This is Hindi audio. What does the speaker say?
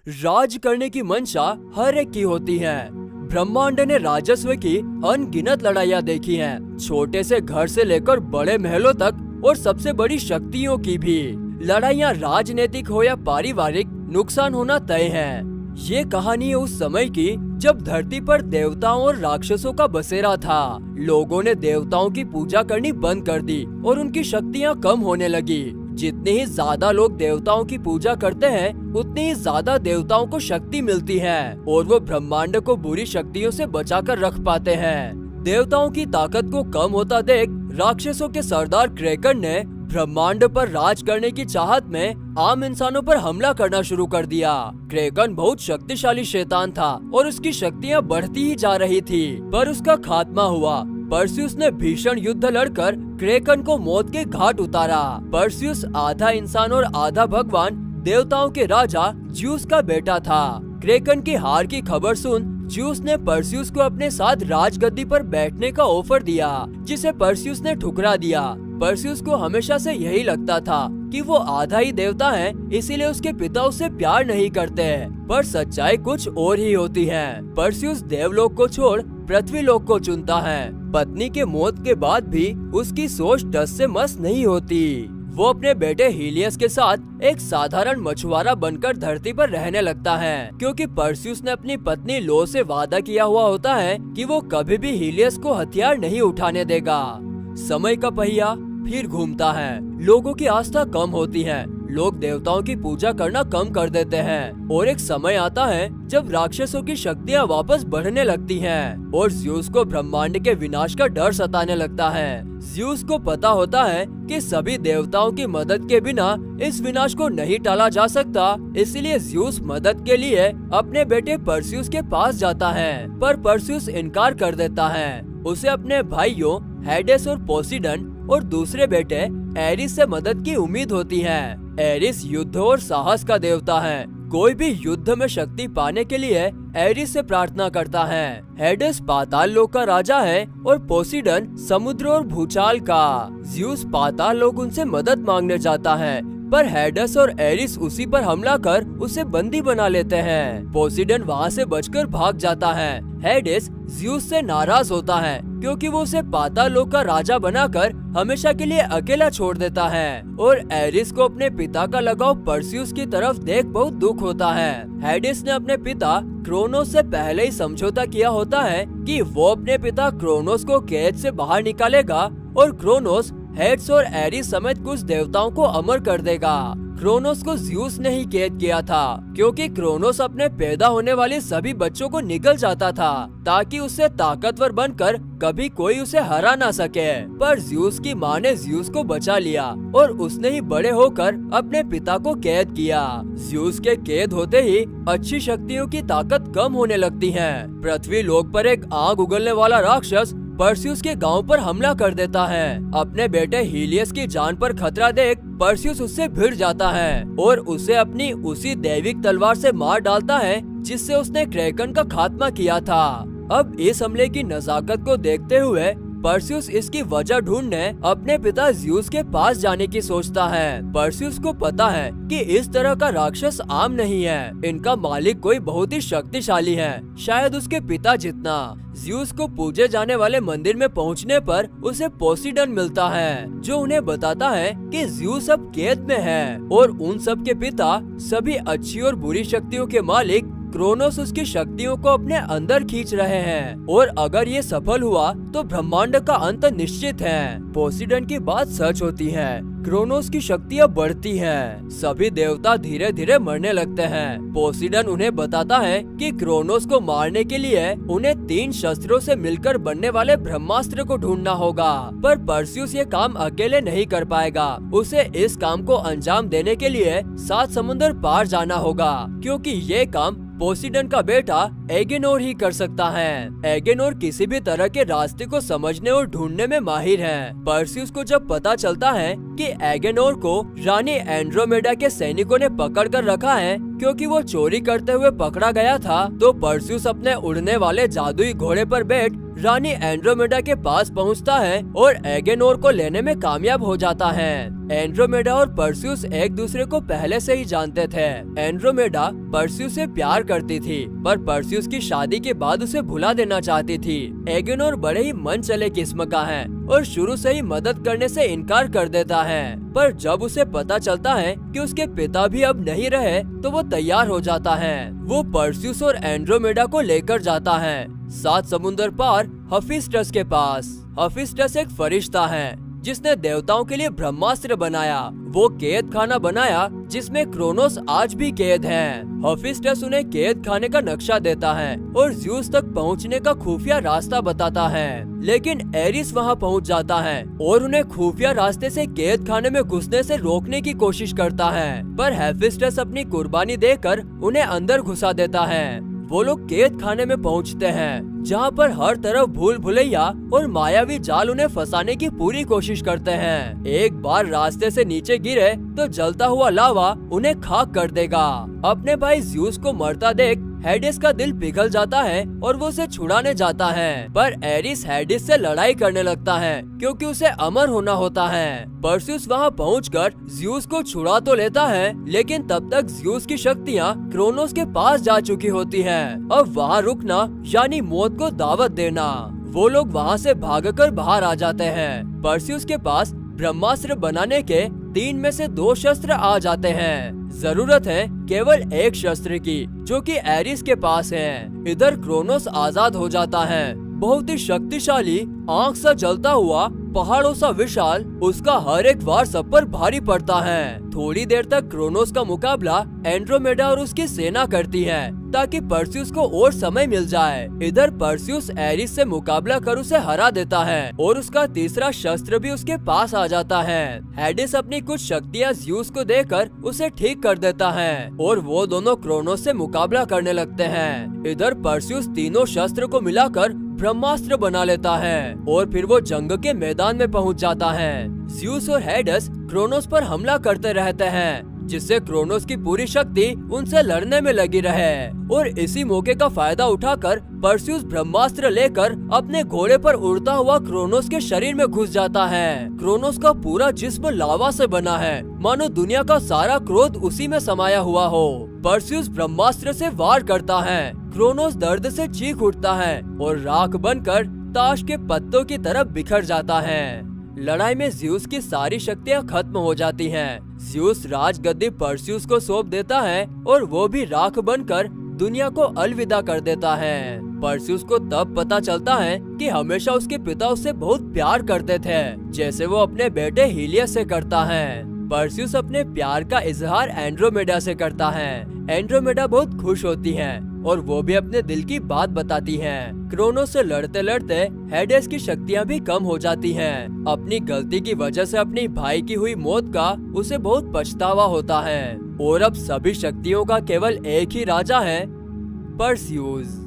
राज करने की मंशा हर एक की होती है। ब्रह्मांड ने राजस्व की अनगिनत लड़ाइयाँ देखी हैं, छोटे से घर से लेकर बड़े महलों तक और सबसे बड़ी शक्तियों की भी। लड़ाइयाँ राजनीतिक हो या पारिवारिक, नुकसान होना तय है। ये कहानी है उस समय की जब धरती पर देवताओं और राक्षसों का बसेरा था। लोगों ने देवताओं की पूजा करनी बंद कर दी और उनकी शक्तियाँ कम होने लगी। जितने ही ज्यादा लोग देवताओं की पूजा करते हैं, उतनी ही ज्यादा देवताओं को शक्ति मिलती है और वो ब्रह्मांड को बुरी शक्तियों से बचाकर रख पाते हैं। देवताओं की ताकत को कम होता देख राक्षसों के सरदार क्रेकन ने ब्रह्मांड पर राज करने की चाहत में आम इंसानों पर हमला करना शुरू कर दिया। क्रेकन बहुत शक्तिशाली शैतान था और उसकी शक्तियाँ बढ़ती ही जा रही थी, पर उसका खात्मा हुआ। परस्यूस ने भीषण युद्ध लड़कर क्रेकन को मौत के घाट उतारा। परस्यूस आधा इंसान और आधा भगवान, देवताओं के राजा ज्यूस का बेटा था। क्रेकन की हार की खबर सुन ज्यूस ने परस्यूस को अपने साथ राजगद्दी पर बैठने का ऑफर दिया, जिसे परस्यूस ने ठुकरा दिया। परस्यूस को हमेशा से यही लगता था कि वो आधा ही देवता है, इसीलिए उसके पिता उससे प्यार नहीं करते। पर सच्चाई कुछ और ही होती है। परस्यूस देवलोक को छोड़ पृथ्वीलोक को चुनता है। पत्नी के मौत के बाद भी उसकी सोच टस से मस नहीं होती। वो अपने बेटे हीलियस के साथ एक साधारण मछुआरा बनकर धरती पर रहने लगता है, क्योंकि परस्यूस ने अपनी पत्नी लो से वादा किया हुआ होता है कि वो कभी भी हीलियस को हथियार नहीं उठाने देगा। समय का पहिया फिर घूमता है। लोगों की आस्था कम होती है, लोग देवताओं की पूजा करना कम कर देते हैं और एक समय आता है जब राक्षसों की शक्तियाँ वापस बढ़ने लगती हैं और ज्यूस को ब्रह्मांड के विनाश का डर सताने लगता है। ज्यूस को पता होता है कि सभी देवताओं की मदद के बिना इस विनाश को नहीं टाला जा सकता, इसलिए ज्यूस मदद के लिए अपने बेटे परस्यूस के पास जाता है, पर परस्यूस इनकार कर देता है। उसे अपने भाइयों हेडेस और पोसीडन और दूसरे बेटे एरिस से मदद की उम्मीद होती है। एरिस युद्ध और साहस का देवता है। कोई भी युद्ध में शक्ति पाने के लिए एरिस से प्रार्थना करता है। हेडेस पाताल लोक का राजा है और पोसीडन समुद्र और भूचाल का। ज्यूस पाताल लोक उनसे मदद मांगने जाता है, पर हेडेस और एरिस उसी पर हमला कर उसे बंदी बना लेते हैं। पोसीडन वहाँ से बचकर भाग जाता है। हेडेस ज्यूस से नाराज होता है क्योंकि वो उसे पाताल लोक का राजा बनाकर हमेशा के लिए अकेला छोड़ देता है, और एरिस को अपने पिता का लगाव परस्यूस की तरफ देख बहुत दुख होता है। हेडेस ने अपने पिता क्रोनोस से पहले ही समझौता किया होता है कि वो अपने पिता क्रोनोस को कैद से बाहर निकालेगा और क्रोनोस हेड्स और एरिस समेत कुछ देवताओं को अमर कर देगा। क्रोनोस को ज्यूस ने ही कैद किया था, क्योंकि क्रोनोस अपने पैदा होने वाले सभी बच्चों को निगल जाता था ताकि उससे ताकतवर बनकर कभी कोई उसे हरा ना सके। पर ज्यूस की माँ ने ज्यूस को बचा लिया और उसने ही बड़े होकर अपने पिता को कैद किया। ज्यूस के कैद होते ही अच्छी शक्तियों की ताकत कम होने लगती है। पृथ्वी लोक पर एक आग उगलने वाला राक्षस परस्यूस के गांव पर हमला कर देता है। अपने बेटे हीलियस की जान पर खतरा देख परस्यूस उससे भिड़ जाता है और उसे अपनी उसी दैविक तलवार से मार डालता है जिससे उसने क्रेकन का खात्मा किया था। अब इस हमले की नजाकत को देखते हुए परस्यूस इसकी वजह ढूंढने अपने पिता ज्यूस के पास जाने की सोचता है। परस्यूस को पता है कि इस तरह का राक्षस आम नहीं है, इनका मालिक कोई बहुत ही शक्तिशाली है, शायद उसके पिता जितना। ज्यूस को पूजे जाने वाले मंदिर में पहुंचने पर उसे पोसीडन मिलता है, जो उन्हें बताता है कि ज्यूस अब कैद में है और उन सब के पिता सभी अच्छी और बुरी शक्तियों के मालिक क्रोनोस उसकी शक्तियों को अपने अंदर खींच रहे हैं और अगर ये सफल हुआ तो ब्रह्मांड का अंत निश्चित है। पोसीडन की बात सच होती है, क्रोनोस की शक्तियाँ बढ़ती हैं। सभी देवता धीरे धीरे मरने लगते हैं। पोसीडन उन्हें बताता है कि क्रोनोस को मारने के लिए उन्हें 3 शस्त्रों से मिलकर बनने वाले ब्रह्मास्त्र को ढूंढना होगा, पर परस्यूस ये काम अकेले नहीं कर पाएगा। उसे इस काम को अंजाम देने के लिए 7 समुद्र पार जाना होगा, क्योंकि ये काम पोसीडन का बेटा एगेनोर ही कर सकता है। एगेनोर किसी भी तरह के रास्ते को समझने और ढूंढने में माहिर है। परस्यूस को जब पता चलता है कि एगेनोर को रानी एंड्रोमेडा के सैनिकों ने पकड़ कर रखा है क्योंकि वो चोरी करते हुए पकड़ा गया था। तो परस्यूस अपने उड़ने वाले जादुई घोड़े पर बैठ रानी एंड्रोमेडा के पास पहुंचता है और एगेनोर को लेने में कामयाब हो जाता है। एंड्रोमेडा और परस्यूस एक दूसरे को पहले से ही जानते थे। एंड्रोमेडा परस्यूस से प्यार करती थी, पर परस्यूस की शादी के बाद उसे भुला देना चाहती थी। एगेनोर बड़े ही मन चले किस्म का है और शुरू से ही मदद करने से इनकार कर देता है, पर जब उसे पता चलता है कि उसके पिता भी अब नहीं रहे तो वो तैयार हो जाता है। वो परस्यूस और एंड्रोमेडा को लेकर जाता है 7 समुंदर पार हफिस्टस के पास। हफिस्टस एक फरिश्ता है जिसने देवताओं के लिए ब्रह्मास्त्र बनाया। वो कैद खाना बनाया जिसमें क्रोनोस आज भी कैद हैं। हफिस्टस उन्हें कैद खाने का नक्शा देता है और ज़्यूस तक पहुंचने का खुफिया रास्ता बताता है, लेकिन एरिस वहां पहुंच जाता है और उन्हें खुफिया रास्ते से कैद खाने में घुसने से रोकने की कोशिश करता है, पर हेफिस्टस अपनी कुर्बानी देकर उन्हें अंदर घुसा देता है। वो लोग कैद खाने में पहुंचते हैं जहां पर हर तरफ भूल भुलैया और मायावी जाल उन्हें फंसाने की पूरी कोशिश करते हैं। एक बार रास्ते से नीचे गिरे तो जलता हुआ लावा उन्हें खाक कर देगा। अपने भाई ज़्यूस को मरता देख हेडिस का दिल पिघल जाता है और वो उसे छुड़ाने जाता है, पर एरिस हेडिस से लड़ाई करने लगता है क्योंकि उसे अमर होना होता है। परस्यूस वहां पहुंचकर ज़्यूस को छुड़ा तो लेता है, लेकिन तब तक ज़्यूस की शक्तियां क्रोनोस के पास जा चुकी होती हैं। अब वहां रुकना यानी मौत को दावत देना। वो लोग वहां से भागकर बाहर आ जाते हैं। परस्यूस के पास ब्रह्मास्त्र बनाने के 3 में से 2 शस्त्र आ जाते हैं। जरूरत है केवल एक शस्त्र की जो कि एरिस के पास है। इधर क्रोनोस आजाद हो जाता है। बहुत ही शक्तिशाली, आंख सा जलता हुआ, पहाड़ों सा विशाल, उसका हर एक वार सब पर भारी पड़ता है। थोड़ी देर तक क्रोनोस का मुकाबला एंड्रोमेडा और उसकी सेना करती है ताकि परस्यूस को और समय मिल जाए। इधर परस्यूस एरिस से मुकाबला कर उसे हरा देता है और उसका तीसरा शस्त्र भी उसके पास आ जाता है। हेडिस अपनी कुछ शक्तियां ज़्यूस को देकर उसे ठीक कर देता है और वो दोनों क्रोनोस से मुकाबला करने लगते हैं। इधर परस्यूस तीनों शस्त्र को मिलाकर ब्रह्मास्त्र बना लेता है और फिर वो जंग के मैदान में पहुंच जाता है। ज़्यूस और हेडिस क्रोनोस पर हमला करते रहते हैं जिससे क्रोनोस की पूरी शक्ति उनसे लड़ने में लगी रहे, और इसी मौके का फायदा उठाकर परस्यूस ब्रह्मास्त्र लेकर अपने घोड़े पर उड़ता हुआ क्रोनोस के शरीर में घुस जाता है। क्रोनोस का पूरा जिस्म लावा से बना है, मानो दुनिया का सारा क्रोध उसी में समाया हुआ हो। परस्यूस ब्रह्मास्त्र से वार करता है। क्रोनोस दर्द से चीख उठता है और राख बनकर ताश के पत्तों की तरफ बिखर जाता है। लड़ाई में ज़्यूस की सारी शक्तियां खत्म हो जाती हैं। ज़्यूस राजगद्दी परस्यूस को सौंप देता है और वो भी राख बनकर दुनिया को अलविदा कर देता है। परस्यूस को तब पता चलता है कि हमेशा उसके पिता उससे बहुत प्यार करते थे, जैसे वो अपने बेटे हीलियस से करता है। परस्यूस अपने प्यार का इजहार एंड्रोमेडा से करता है। एंड्रोमेडा बहुत खुश होती है और वो भी अपने दिल की बात बताती है। क्रोनोस से लड़ते लड़ते हेडिस की शक्तियां भी कम हो जाती हैं। अपनी गलती की वजह से अपने भाई की हुई मौत का उसे बहुत पछतावा होता है और अब सभी शक्तियों का केवल एक ही राजा है, परस्यूस।